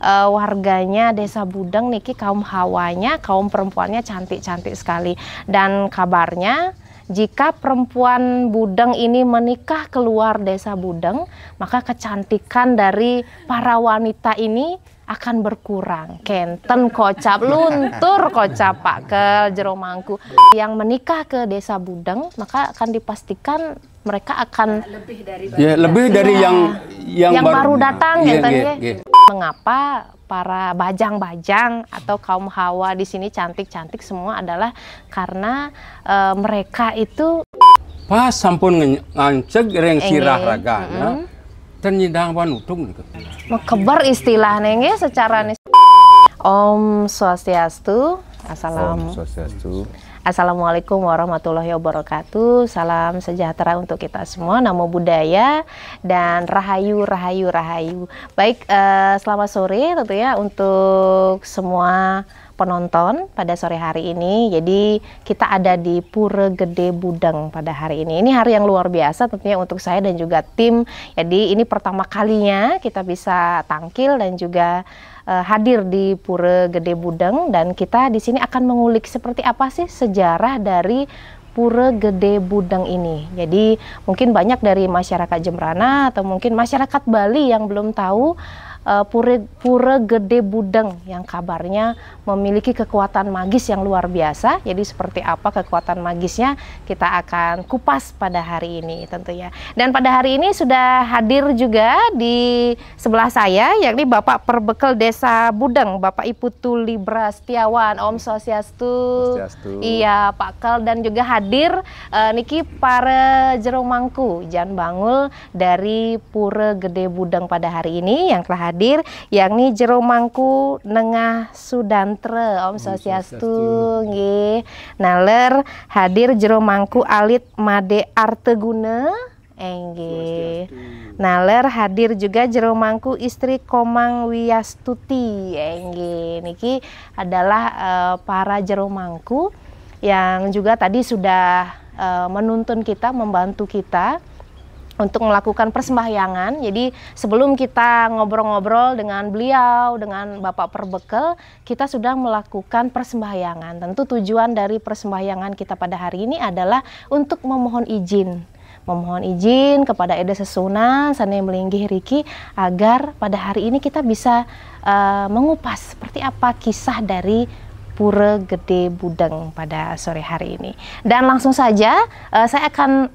warganya Desa Budeng niki kaum hawanya, kaum perempuannya cantik-cantik sekali. Dan kabarnya jika perempuan Budeng ini menikah keluar Desa Budeng, maka kecantikan dari para wanita ini akan berkurang. Kenten kocap, luntur kocap Pak Kel jero mangku. Yang menikah ke Desa Budeng, maka akan dipastikan mereka akan lebih dari yang baru datang ya. Mengapa para bajang-bajang atau kaum hawa di sini cantik-cantik semua adalah karena mereka itu pas sampun nganceg reng sirah ragana ternyidang panutung gitu. Kebar istilah nenge secara Om Swastiastu. Assalamualaikum warahmatullahi wabarakatuh. Salam sejahtera untuk kita semua. Namo Buddhaya dan rahayu, rahayu, rahayu. Baik, selamat sore tentunya untuk semua penonton pada sore hari ini. Jadi kita ada di Pura Gede Budeng pada hari ini. Ini hari yang luar biasa tentunya untuk saya dan juga tim. Jadi ini pertama kalinya kita bisa tampil dan juga hadir di Pura Gede Budeng, dan kita di sini akan mengulik seperti apa sih sejarah dari Pura Gede Budeng ini. Jadi mungkin banyak dari masyarakat Jembrana atau mungkin masyarakat Bali yang belum tahu Pura Gede Budeng yang kabarnya memiliki kekuatan magis yang luar biasa. Jadi seperti apa kekuatan magisnya kita akan kupas pada hari ini tentunya. Dan pada hari ini sudah hadir juga di sebelah saya yakni Bapak Perbekel Desa Budeng, Bapak Iputu Libra Setiawan. Om Swastiastu. Iya Pak Kel, dan juga hadir niki para jero mangku Jan Bangul dari Pura Gede Budeng pada hari ini yang telah hadir, yakni jero mangku Nengah Sudantre. Om Swastiastu nggih. Naler hadir jero mangku Alit Made Arteguna nggih. Naler hadir juga jero mangku istri Komang Wiyastuti nggih. Niki adalah para jero mangku yang juga tadi sudah menuntun kita, membantu kita untuk melakukan persembahyangan. Jadi sebelum kita ngobrol-ngobrol dengan beliau, dengan Bapak Perbekel, kita sudah melakukan persembahyangan. Tentu tujuan dari persembahyangan kita pada hari ini adalah untuk memohon izin. Memohon izin kepada Eda Sesunan, Sane Melinggih Riki, agar pada hari ini kita bisa mengupas seperti apa kisah dari Pura Gede Budeng pada sore hari ini. Dan langsung saja saya akan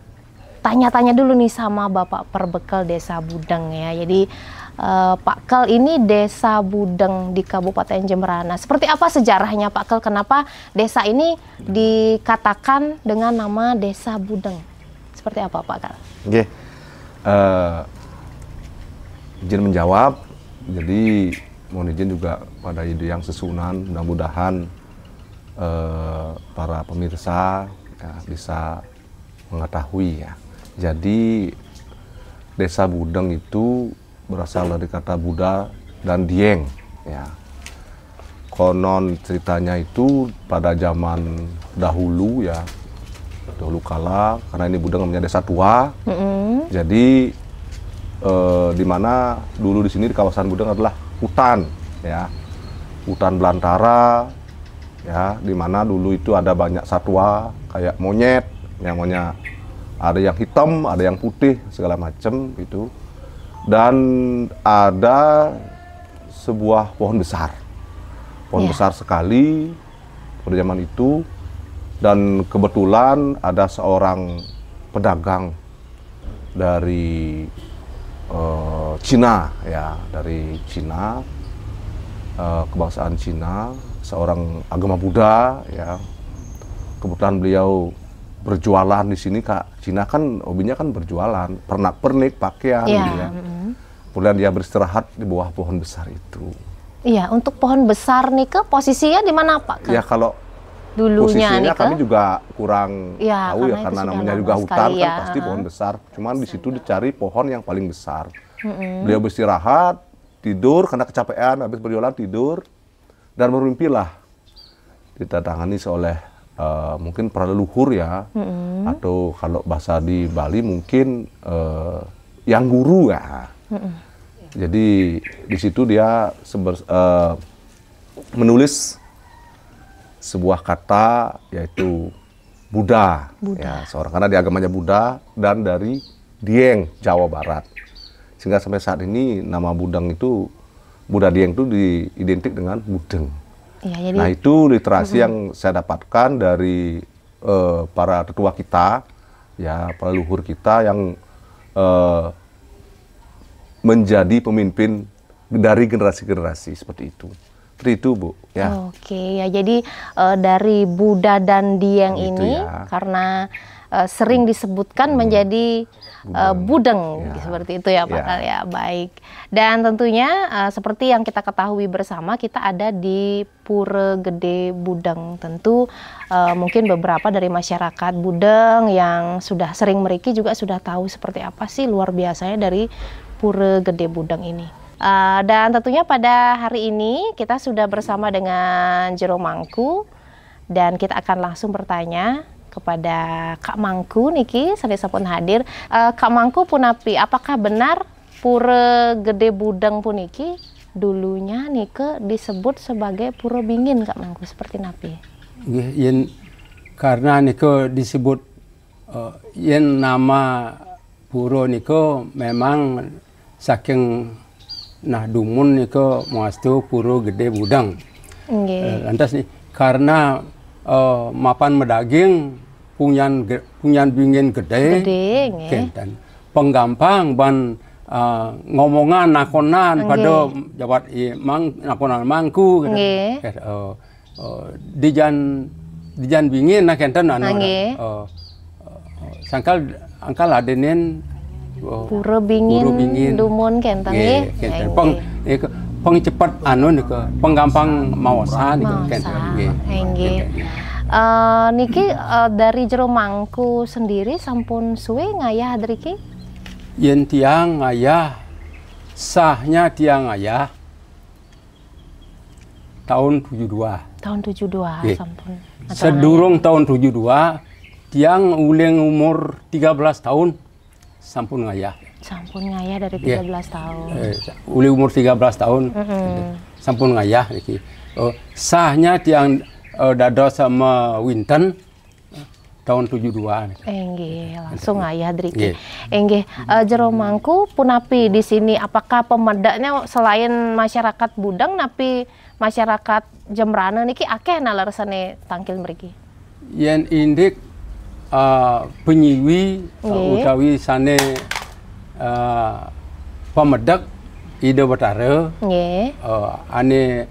tanya-tanya dulu nih sama Bapak Perbekel Desa Budeng ya. Jadi Pak Kel, ini Desa Budeng di Kabupaten Jembrana. Seperti apa sejarahnya Pak Kel? Kenapa desa ini dikatakan dengan nama Desa Budeng? Seperti apa Pak Kel? Oke, izin menjawab. Jadi mohon izin juga pada ide yang sesunan. Mudah-mudahan para pemirsa ya, bisa mengetahui ya. Jadi Desa Budeng itu berasal dari kata Buddha dan Dieng ya. Konon ceritanya itu pada zaman dahulu ya, dahulu kala, karena ini Budeng namanya desa tua. Jadi di mana dulu di sini di kawasan Budeng adalah hutan ya, hutan belantara ya, di mana dulu itu ada banyak satwa kayak monyet, yang monyet ada yang hitam, ada yang putih, segala macam gitu. Dan ada sebuah pohon besar. Pohon besar sekali pada zaman itu. Dan kebetulan ada seorang pedagang dari Cina ya, dari Cina, kebangsaan Cina, seorang agama Buddha ya. Kebetulan beliau berjualan di sini, Kak. Cina kan hobinya kan berjualan, pernak-pernik, pakaian gitu ya. Kemudian dia beristirahat di bawah pohon besar itu. Iya, untuk pohon besar nih ke posisinya di mana Pak? Ya kalau dulunya posisinya nih kami juga kurang ya, tahu ya, karena namanya juga hutan kan ya. Pasti pohon besar. Cuman di situ dicari pohon yang paling besar. Beliau beristirahat, tidur karena kecapean, habis berjualan tidur, dan bermimpilah ditatangani oleh mungkin para leluhur ya, atau kalau bahasa di Bali mungkin yang guru ya. Jadi di situ dia menulis sebuah kata yaitu Buddha. Ya, seorang karena di agamanya Buddha dan dari Dieng, Jawa Barat. Sehingga sampai saat ini nama Budeng itu Buddha Dieng itu diidentik dengan Budeng. Ya, jadi, nah itu literasi yang saya dapatkan dari para tetua kita, ya para leluhur kita yang menjadi pemimpin dari generasi-generasi seperti itu. Seperti itu, Bu. Ya. Oke, ya jadi dari Buddha dan Dieng Gitu ini ya. karena sering disebutkan menjadi Budeng, Ya. seperti itu ya Pak Ya. Kal ya. Baik. Dan tentunya seperti yang kita ketahui bersama, kita ada di Pura Gede Budeng. Tentu mungkin beberapa dari masyarakat Budeng yang sudah sering meriki juga sudah tahu seperti apa sih luar biasanya dari Pura Gede Budeng ini. Dan tentunya pada hari ini kita sudah bersama dengan Jero Mangku dan kita akan langsung bertanya kepada Kak Mangku niki sanesa pun hadir. Kak Mangku punapi, apakah benar Pura Gede Budeng puniki dulunya nike disebut sebagai Pura Bingin, Kak Mangku, seperti napi? Yen karena niko disebut yen nama pura niko memang saking nah dumun niko muastu Pura Gede Budeng. Nggih. Lantas nih karena mapan medaging punyan bingin gede, Nggih. dan penggampang ban ngomongan nakonan pada jawat mang nakonan mangku Nggih. dijan bingin nak enten anu Nggih. angkal adenen Pura Bingin dumun kenten nggih. kenten peng cepet anu nih penggampang maosa nih kenten Nggih. Niki dari Jero Mangku sendiri sampun suwe ngayah driki? yen tiang ayah sahnya tiang ayah tahun 72. Tahun 72 Nggih. sampun. Sedurung tahun 72 tiang uleng umur 13 tahun sampun ngayah. Sampun ngayah dari Nggih. 13 tahun. Uli umur 13 tahun sampun ngayah niki. Sahnya tiang dado sama Winten tahun 72. Nggih, langsung ngayah driki. Nggih. Nggih, Jero Mangku punapi di sini, apakah pemedaknya selain masyarakat Budeng napi masyarakat Jembrana niki akeh naleresane tangkil mriki? Yen indik penyiwi Nggih. utawi sane pemedak Ida Batara Nggih. ane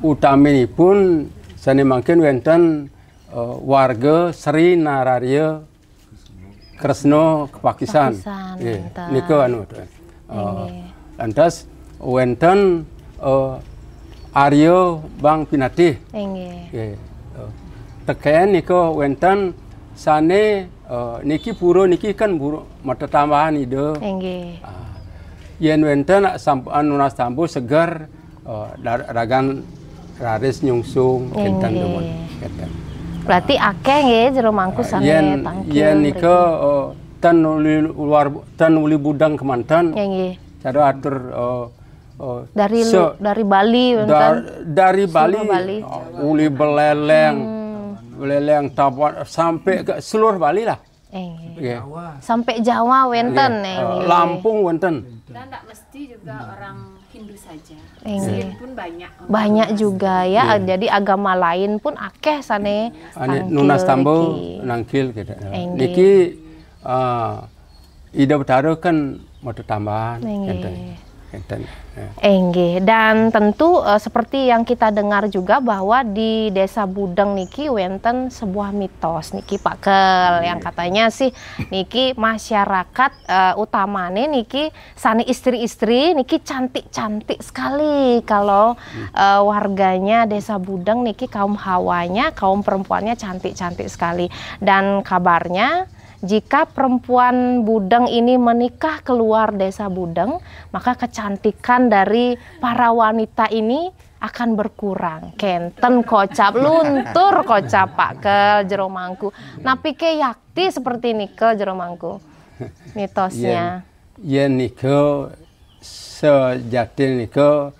utaminipun sane mangken wonten warga Sri Nararya Kresna Kepakisan. Kepakisan, Nggih, wonten. niku anu. Lantas wonten Arya Bang Pinatih. Nggih. Teken niku wonten sane niki pura niki kan buru mata tambahan ide. Nggih. Yen wonten anu nastambu segar ragan raris nyungsung kenten Nggih. demun kenten. Berarti akeh nggih Jero Mangku sane tangkil. Yen nika tan uli budang kemanten Nggih. cara atur Dari Bali wonten. dari Bali, Bali. Uli beleleng tapat sampai ke seluruh Bali lah. Nggih. Nggih. Sampai Jawa wonten Nggih. Lampung wonten. Dan tidak mesti juga orang Hindu saja. Nggih. Muslim pun banyak. Banyak juga ya. Jadi agama lain pun akeh sane Ane tangkil nunas tambo iki. nangkil gitu. Nggih. Niki Ida Batara kan mau tambahan Nggih. kenten. Nggih, dan tentu seperti yang kita dengar juga bahwa di Desa Budeng niki wonten sebuah mitos niki Pak Kel yang katanya sih niki masyarakat utamane niki sani istri-istri niki cantik-cantik sekali kalau warganya Desa Budeng niki kaum hawanya, kaum perempuannya cantik-cantik sekali, dan kabarnya jika perempuan Budeng ini menikah keluar Desa Budeng, maka kecantikan dari para wanita ini akan berkurang. Kenten kocap, luntur kocap Pak ke Jero Mangku. Napi ke yakti seperti ini ke Jero Mangku mitosnya. Yen nika sejati niko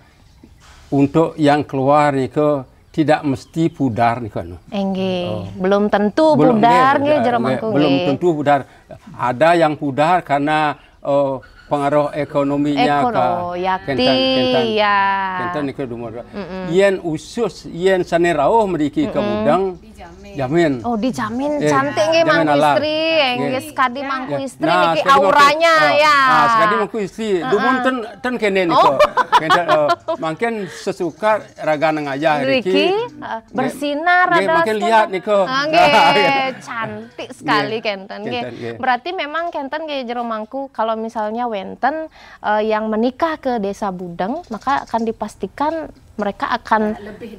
untuk yang keluar niko tidak mesti pudar niko anu. Belum tentu pudar nggih jero mangku nggih. Belum tentu pudar. Ada yang pudar karena pengaruh ekonominya kentan niko dumur. Yen usus yen sane rawuh mriki ke Budang jamin. Oh, dijamin cantik nggih mangku istri, nggih sekadi mangku istri nah, niki auranya ya. Sekadi mangku istri, dumun ten kene niko. Kentan mungkin sesuka raga nang aja Riki bersinar ada. Makin lihat niko. Nggih, cantik sekali kentan nggih. Berarti memang kentan nggih jero mangku kalau misalnya wenten yang menikah ke Desa Budang, maka akan dipastikan mereka akan lebih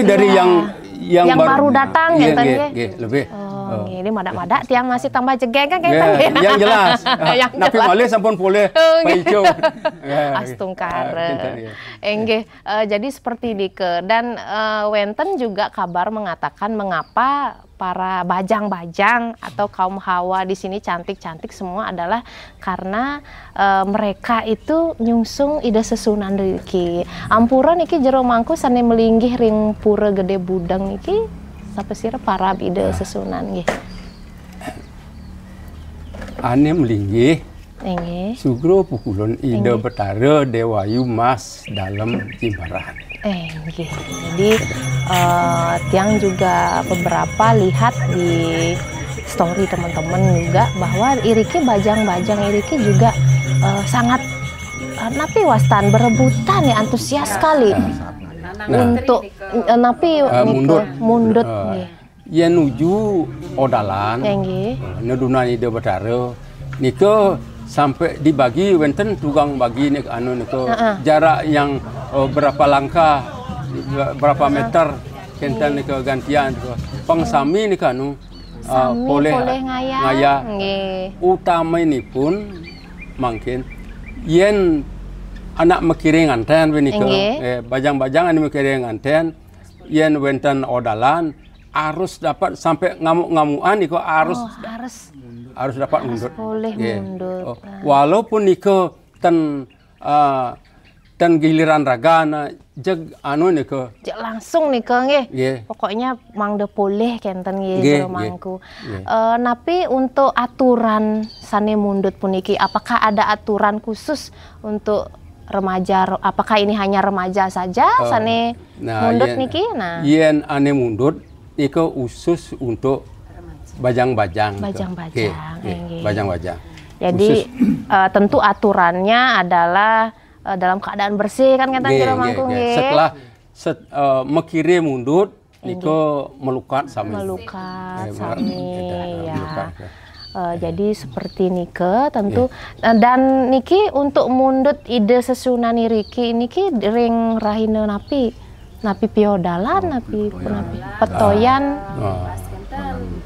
dari yang baru datang ya lebih. Ini madak-madak tiang masih tambah jegeng kan kayak yang jelas. Napi malih sampun boleh paijo. Astungkar. Jadi seperti dike dan wenten juga kabar mengatakan mengapa para bajang-bajang atau kaum Hawa di sini cantik-cantik semua adalah karena mereka itu nyungsung ide sesunan iki. Ampura niki jero mangku sane melinggih ring pura gede Budang niki sampai sira parab ide sesunan nggih. Ane melinggih. Sugro pukulun ide betara Dewayu Mas dalam Jimbaran. Jadi tiang juga beberapa lihat di story teman-teman juga bahwa iriki bajang-bajang iriki juga sangat napi wastan berebutan ya antusias sekali untuk napi mundut ya nuju odalan nedunan ide betara niko sampai dibagi wenten tukang bagi nih anu niko jarak yang berapa langkah berapa meter kentan niko gantian niko pangsami niko anu boleh ngaya utama ini pun mungkin yen anak mekiring anten niko bajang-bajang anu mekiring anten yen wenten odalan harus dapat sampai ngamuk-ngamukan niko harus dapat mundur. Boleh mundur. Walaupun niko ten giliran ragana jeg anu niko. Jeg langsung niko nggih. Pokoknya mangde boleh kenten nggih mangku. Napi untuk aturan sane mundut puniki apakah ada aturan khusus untuk remaja? Apakah ini hanya remaja saja sane mundut niki? Yen ane mundut niko khusus untuk bajang-bajang. Bajang-bajang. Jadi tentu aturannya adalah dalam keadaan bersih kan kata jero mangku nggih. Setelah mekire mundut niko melukat sami. Ya. Jadi seperti nike tentu dan niki untuk mundut ide sesunan iriki niki ring rahina napi piodalan napi petoyan.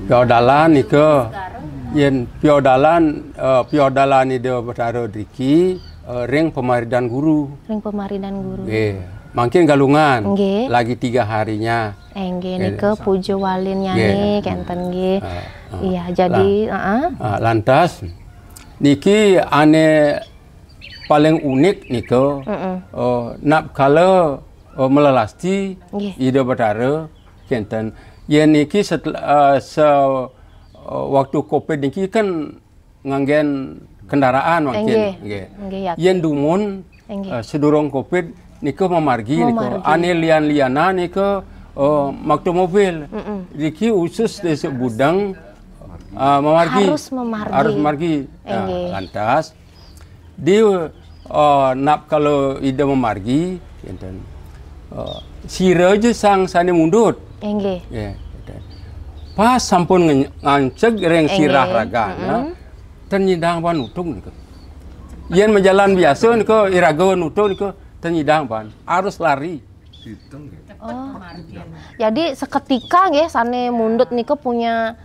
Piodalan niko yen piodalan ide betara driki ring pemaridan guru. Mungkin galungan lagi 3 harinya. Niko pujo walin nyanyi kenten nggih. Iya jadi lantas niki ane paling unik niko nak kalau melelasti ide betara kenten yen niki setelah waktu Covid niki kan nganggen kendaraan mungkin yen dumun sedurung Covid niko memargi niko ane lian-liana niko maktu mobil niki khusus Desa Budang harus memargi lantas di nak kalau ide memargi kenten sira je sang sane mundut. Pas sampun nganceg reng sirah ragana ternyidang pan utung niko. Yen menjalan biasa niko iraga nutung niko ternyidang pan harus lari. Jadi seketika nggih sane mundut niko punya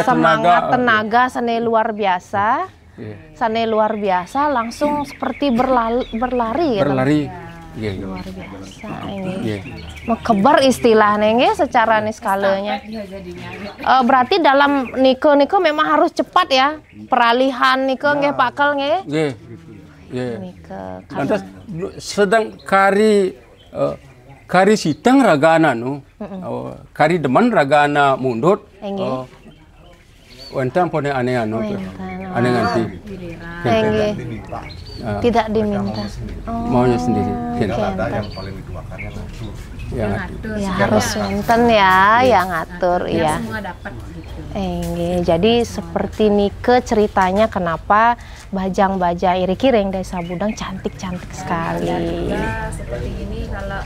semangat tenaga sane luar biasa. Sane luar biasa langsung seperti berlari. Luar biasa mekebar istilahnya nggih secara skalanya. Berarti dalam niko memang harus cepat ya peralihan niko nggih Pak Kel nggih. Lantas sedang kari sitang ragana kari deman ragana mundut. Wentang pone aneh aneh nganti. Tidak diminta. Maunya sendiri. Ada yang paling dituakannya ngatur. Ya, harus wenten ya, yang ngatur ya. Semua dapat gitu. Jadi seperti Nike ceritanya kenapa bajang-bajang Iriki Reng Desa Budang cantik-cantik sekali. Juga seperti ini kalau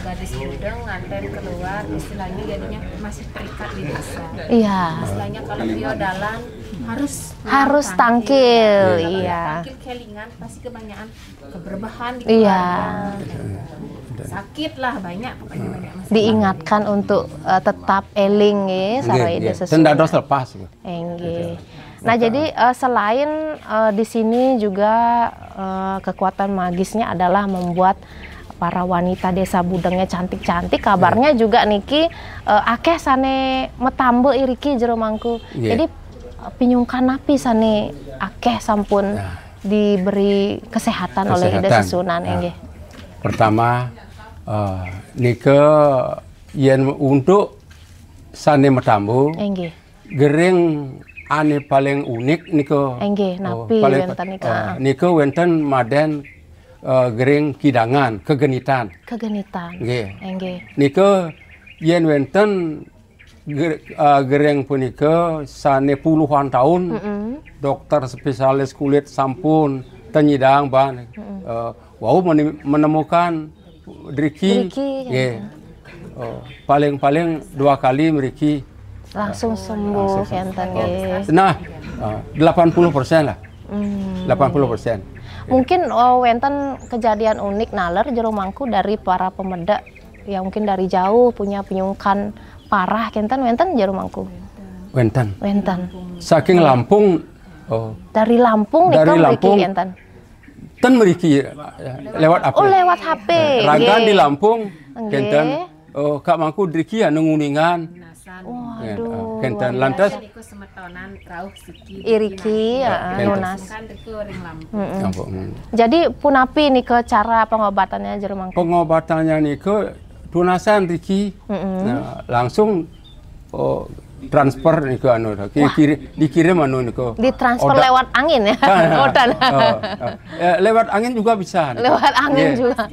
gadis budang nganten keluar istilahnya jadinya masih terikat di desa. Iya. Istilahnya kalau dia dalan harus tangkil, iya. Tangkil kelingan pasti kebanyakan keberbahan gitu. Iya. Sakit lah banyak pokoknya banyak masalah. Diingatkan untuk tetap eling ya sarua ide sesuai. Tendados lepas. Nah, jadi selain di sini juga kekuatan magisnya adalah membuat para wanita desa Budangnya cantik-cantik. Kabarnya juga niki akeh sane metambe iriki jero mangku. Jadi pinyungkan napi sane akeh sampun diberi kesehatan oleh ide susunan nggih. Pertama nike yen untuk sane metambu gering ane paling unik niko napi wenten niko wenten maden gering kidangan kegenitan niko yen wenten gering punika sane puluhan tahun dokter spesialis kulit sampun tenyidang ban wau menemukan Driki, paling-paling 2 kali meriki langsung sembuh enten Nah, 80% lah. 80%. Mungkin wenten kejadian unik naler jero mangku dari para pemeda yang mungkin dari jauh punya pinyungkan parah kenten wenten jero mangku. Wenten. Saking Lampung. Dari Lampung mriki enten. Ten meriki lewat HP. Lewat HP. Ragan di Lampung, kenten. Kak mangku driki anu nguningan. Waduh. Kenten lantas iriki lunas. Jadi punapi nih ke cara pengobatannya jero mangku. Pengobatannya nih ke tunasan riki. Langsung transfer nih ke anu dikirim anu nih ke ditransfer lewat angin ya. Lewat angin juga bisa. Lewat angin juga.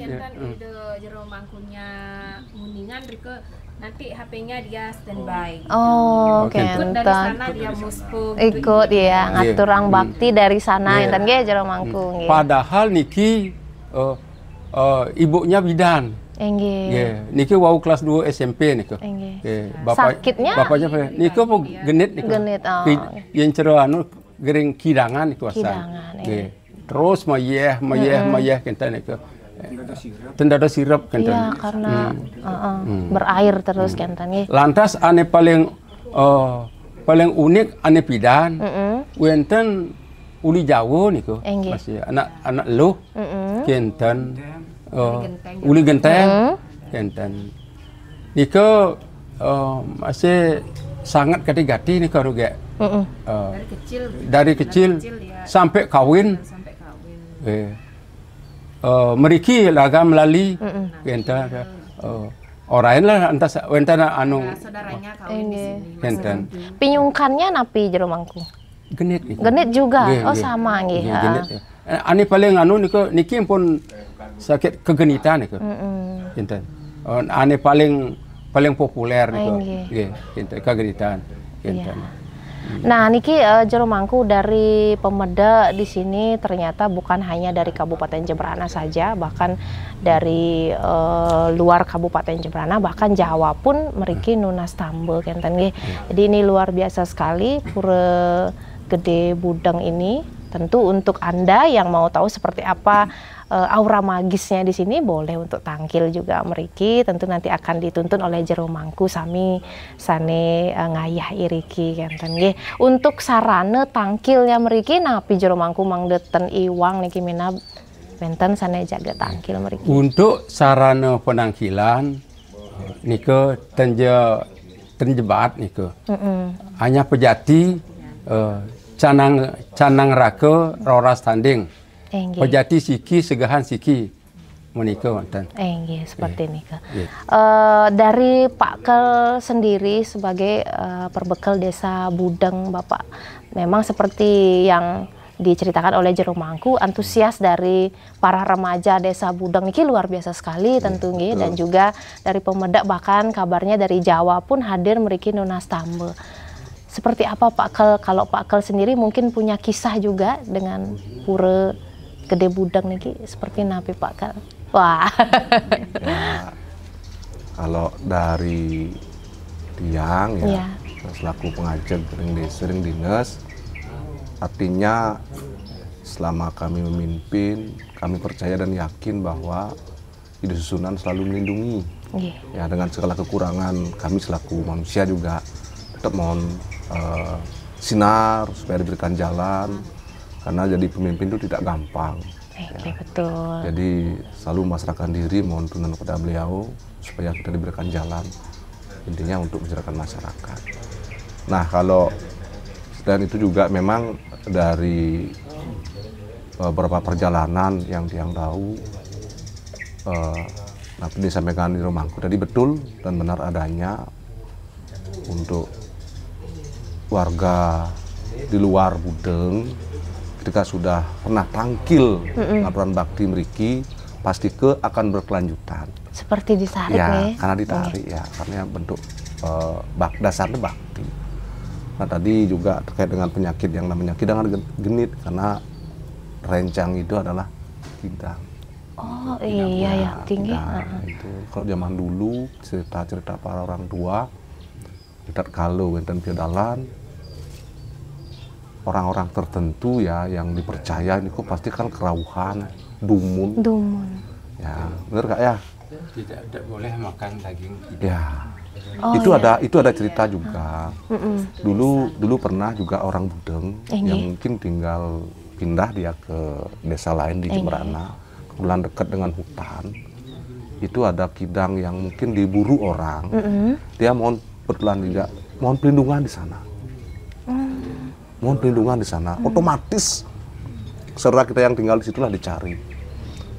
Jero mangkunya nguningan ke nanti HP-nya dia standby. Ikut dari sana dia muspuk. Ikut ya ngatur orang bakti dari sana enten ge jero mangku nggih. Padahal niki ibunya bidan. Niki wau kelas 2 SMP niki. Sakitnya? Bapaknya niki mau genit niki. Yang cero anu gering kidangan niku asal. Terus mayeh kenta niki. Tendada sirap kenten. Iya, karena berair terus kenten. Lantas ane paling unik ane pidan. Wenten uli Jawa niku. Masih anak lu kenten. Uli genteng kenten. Niku masih sangat gati-gati niku ruge. Dari kecil sampai kawin. Meriki laga melalui kenten. Orang lah antas wentana anu saudaranya kawin di sini. Kenten. Pinyungkannya napi jero mangku. Genit juga. Sama nggih. Ani paling anu niki pun sakit kegenitan niku. Kenten. Ani paling populer niku. Nggih, kenten kegenitan. Kenten. Nah, niki jero mangku dari pemeda di sini ternyata bukan hanya dari Kabupaten Jembrana saja, bahkan dari luar Kabupaten Jembrana, bahkan Jawa pun meriki nunas tambel kenten nggih. Jadi ini luar biasa sekali Pura Gede Budang ini. Tentu untuk Anda yang mau tahu seperti apa aura magisnya di sini boleh untuk tangkil juga meriki. Tentu nanti akan dituntun oleh jero mangku sami sane ngayah iriki kenten nggih. Untuk sarana tangkilnya meriki napi jero mangku mangdeten iwang niki mina benten sane jaga tangkil meriki. Untuk sarana penangkilan niku tenjebat niku. Hanya pejati canang rake roras tanding Pejati siki segahan siki menika wonten. Seperti ini Kak. Dari Pak Kel sendiri sebagai perbekal Desa Budeng Bapak, memang seperti yang diceritakan oleh Jero Mangku, antusias dari para remaja Desa Budeng ini luar biasa sekali tentunya, dan juga dari Pemedak, bahkan kabarnya dari Jawa pun hadir meriki Nunas Tambe. Seperti apa Pak Kel, kalau Pak Kel sendiri mungkin punya kisah juga dengan Pura Gede Budeng niki, seperti napi Pak Kel? Wah. Ya, kalau dari tiang ya, selaku pengajar sering dinas, artinya selama kami memimpin, kami percaya dan yakin bahwa Hidup Susunan selalu melindungi. Ya, dengan segala kekurangan kami selaku manusia juga tetap mohon sinar supaya diberikan jalan, karena jadi pemimpin itu tidak gampang. Betul. Jadi selalu memasrahkan diri, mohon tuntunan kepada beliau supaya kita diberikan jalan, intinya untuk mencerahkan masyarakat. Nah, kalau dan itu juga memang dari beberapa perjalanan yang tiang tahu, apa disampaikan di Romangku tadi betul dan benar adanya untuk warga di luar Budeng ketika sudah pernah tangkil laporan bakti meriki pasti akan berkelanjutan. Seperti ditarik ya, karena ditarik ya, karena bentuk dasarnya bakti. Nah, tadi juga terkait dengan penyakit yang namanya kidang genit, karena rencang itu adalah kidang. Oh iya ya, tinggi. Itu kalau zaman dulu cerita-cerita para orang tua, kita kalau wenten piodalan, orang-orang tertentu ya yang dipercaya ini kok pasti kan kerawuhan, dumun. Ya, benar Kak ya? Tidak boleh makan daging kidang. Ya. Itu ada cerita juga. Dulu pernah juga orang Budeng yang mungkin pindah dia ke desa lain di Jemberana, kebetulan dekat dengan hutan. Itu ada kidang yang mungkin diburu orang. Dia mohon perlindungan di sana. Mohon perlindungan di sana. Otomatis saudara kita yang tinggal di situlah dicari.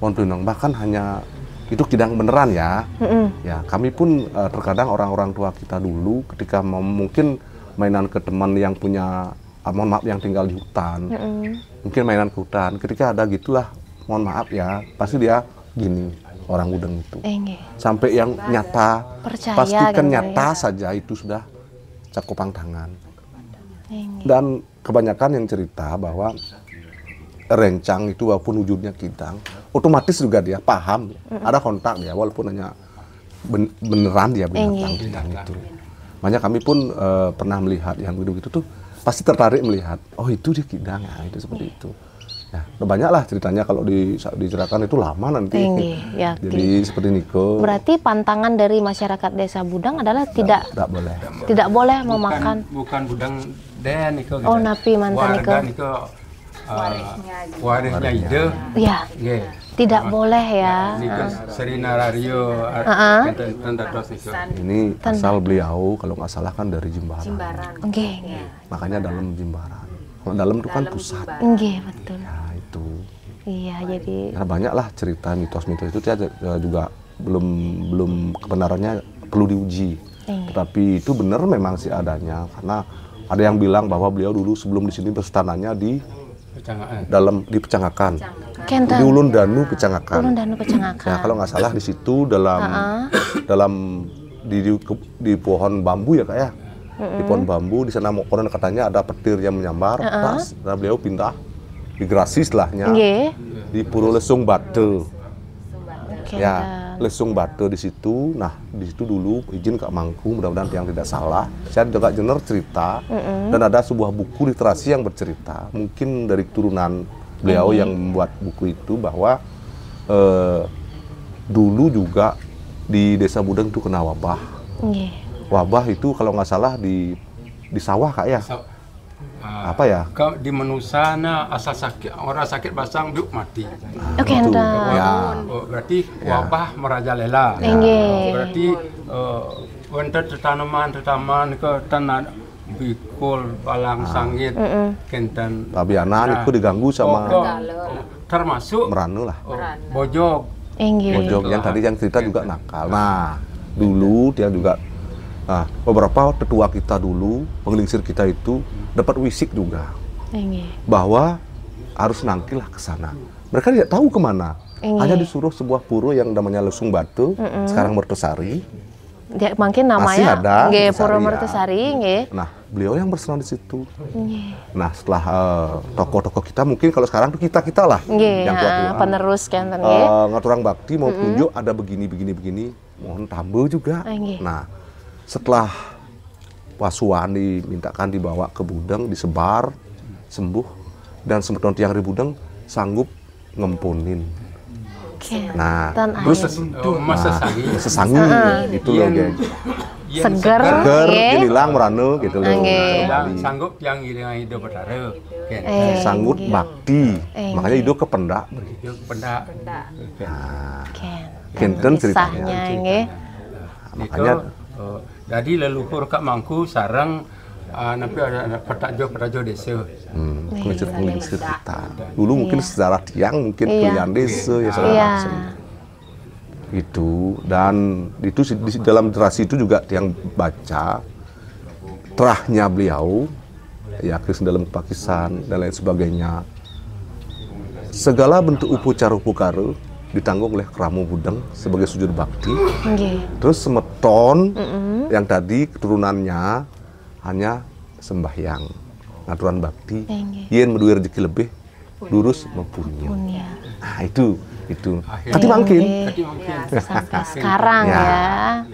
Mohon perlindungan, bahkan hanya itu kidang beneran ya. Ya, kami pun terkadang orang-orang tua kita dulu ketika mungkin mainan ke teman yang punya mohon maaf yang tinggal di hutan. Mungkin mainan ke hutan, ketika ada gitulah, mohon maaf ya, pasti dia gini orang Budeng itu. Sampai yang nyata, pastikan nyata saja itu sudah cakupan tangan. Dan kebanyakan yang cerita bahwa rencang itu walaupun wujudnya kidang, otomatis juga dia paham, ada kontak dia walaupun hanya beneran dia binatang kidang itu. Makanya kami pun pernah melihat yang begitu tuh pasti tertarik melihat, oh itu dia kidang, ya, itu seperti itu. Ya, banyaklah ceritanya kalau diceritakan itu lama nanti. Jadi seperti Niko. Berarti pantangan dari masyarakat Desa Budeng adalah tidak boleh memakan. Bukan Budeng dan Niko. Oh, napi mantan Niko. Warisnya ide. Ya. Tidak boleh ya. Serinarario ini asal beliau kalau nggak salah kan dari Jimbaran. Makanya dalam Jimbaran. Kalau dalam itu kan pusat. Betul. Ya itu. Iya, jadi. Karena banyaklah cerita mitos-mitos itu juga belum kebenarannya perlu diuji. Tetapi itu benar memang sih adanya, karena ada yang bilang bahwa beliau dulu sebelum di sini berstananya di Pecangakan. Di Ulun Danu Pecangakan. Ya, kalau nggak salah di situ di pohon bambu ya Kak ya. Di pohon bambu di sana konon katanya ada petir yang menyambar, dan beliau pindah migrasi setelahnya di Puro Lesung Bate. Ya, Lesung Bate di situ. Nah, di situ dulu izin Kak Mangku, mudah-mudahan yang tidak salah. Saya juga dengar cerita dan ada sebuah buku literasi yang bercerita, mungkin dari turunan beliau yang membuat buku itu, bahwa dulu juga di Desa Budeng itu kena wabah. Wabah itu kalau nggak salah di sawah Kak ya. Apa ya? Di Menusana asal sakit, orang sakit basang yuk mati. Berarti wabah merajalela. Berarti wonten tanaman ke tanah bikul balang sangit kenten pabianan itu diganggu sama termasuk meranu lah. Bojog. Bojog yang tadi yang cerita juga nakal. Nah, dulu dia juga beberapa tetua kita dulu, penglingsir kita itu dapat wisik juga. Bahwa harus nangkil lah ke sana. Mereka tidak tahu kemana. Hanya disuruh sebuah pura yang namanya Lesung Batu, sekarang Mertosari. Ya, mungkin namanya Pura Mertosari. Nah, beliau yang bersenang di situ. Nah, setelah tokoh-tokoh kita, mungkin kalau sekarang tuh kita lah yang tua-tua. Penerus kan, ngaturang bakti mau tunjuk ada begini, mohon tambah juga. Nah, setelah Pasuan dimintakan dibawa ke Budeng, disebar, sembuh, dan semeton tiang Ribudeng sanggup ngempunin. Nah, terus masa sangi itu loh, guys. Seger, hilang meranu gitu loh. Sanggup yang hidup berdarah. Sanggup bakti, makanya hidup ke pendak. Kenten ceritanya. Makanya jadi leluhur Kak Mangku sarang nanti ada petakjo desa. Penglingsir kita. Dulu mungkin sejarah tiang, mungkin pilihan desa ya segala macam. Itu dan itu di dalam literasi itu juga tiang baca terahnya beliau, ya Kristen dalam Pakistan dan lain sebagainya. Segala bentuk upacara ditanggung oleh Keramu Budeng sebagai sujud bakti. Terus semeton yang tadi keturunannya hanya sembahyang, ngaturan bakti. Yen menduwe rezeki lebih, lurus mempunyai. Nah itu. Tadi mungkin. Sampai sekarang ya.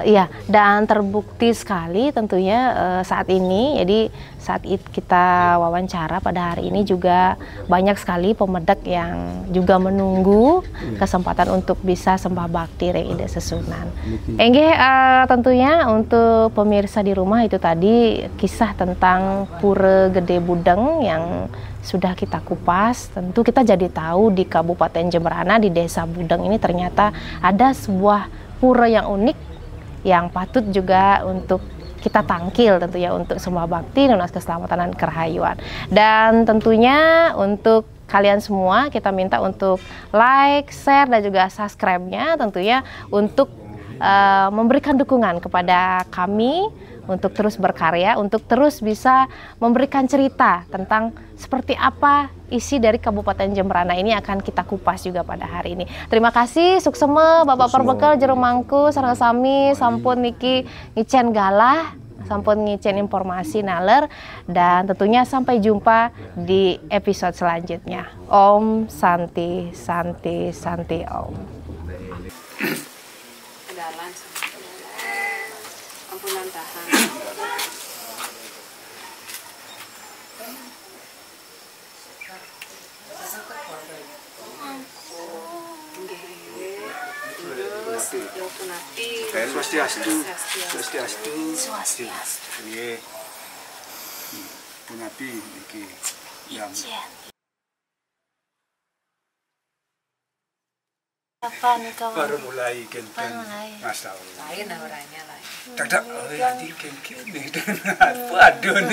Iya, dan terbukti sekali tentunya saat ini. Jadi saat kita wawancara pada hari ini juga banyak sekali pemedak yang juga menunggu kesempatan untuk bisa sembah bakti Reida Sesunan. Tentunya untuk pemirsa di rumah itu tadi kisah tentang Pura Gede Budeng yang sudah kita kupas. Tentu kita jadi tahu di Kabupaten Jemberana di Desa Budeng ini ternyata ada sebuah pura yang unik yang patut juga untuk kita tangkil tentunya untuk sembah bakti, nunas keselamatan dan kerahayuan. Dan tentunya untuk kalian semua kita minta untuk like, share dan juga subscribe-nya tentunya untuk memberikan dukungan kepada kami untuk terus berkarya, untuk terus bisa memberikan cerita tentang seperti apa isi dari Kabupaten Jemberana ini akan kita kupas juga pada hari ini. Terima kasih, suksema Bapak Perbekel Jero Mangku sareng sami sampun niki ngicen galah, sampun ngicen informasi naler, dan tentunya sampai jumpa di episode selanjutnya. Om Santi Santi Santi Om. Ampunan tahan. Swastiastu. Nggih. Punati iki yang Kapan kau? baru mulai kenten. Masalah. Lain orangnya lain. Dadak hati kengkeng nih dengan padun.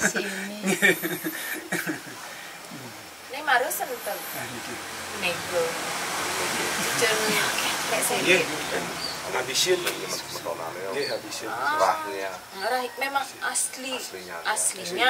Sini. Ini maru sentuh. Nego. Nggih. Habisin. Nggih habisin. Memang aslinya.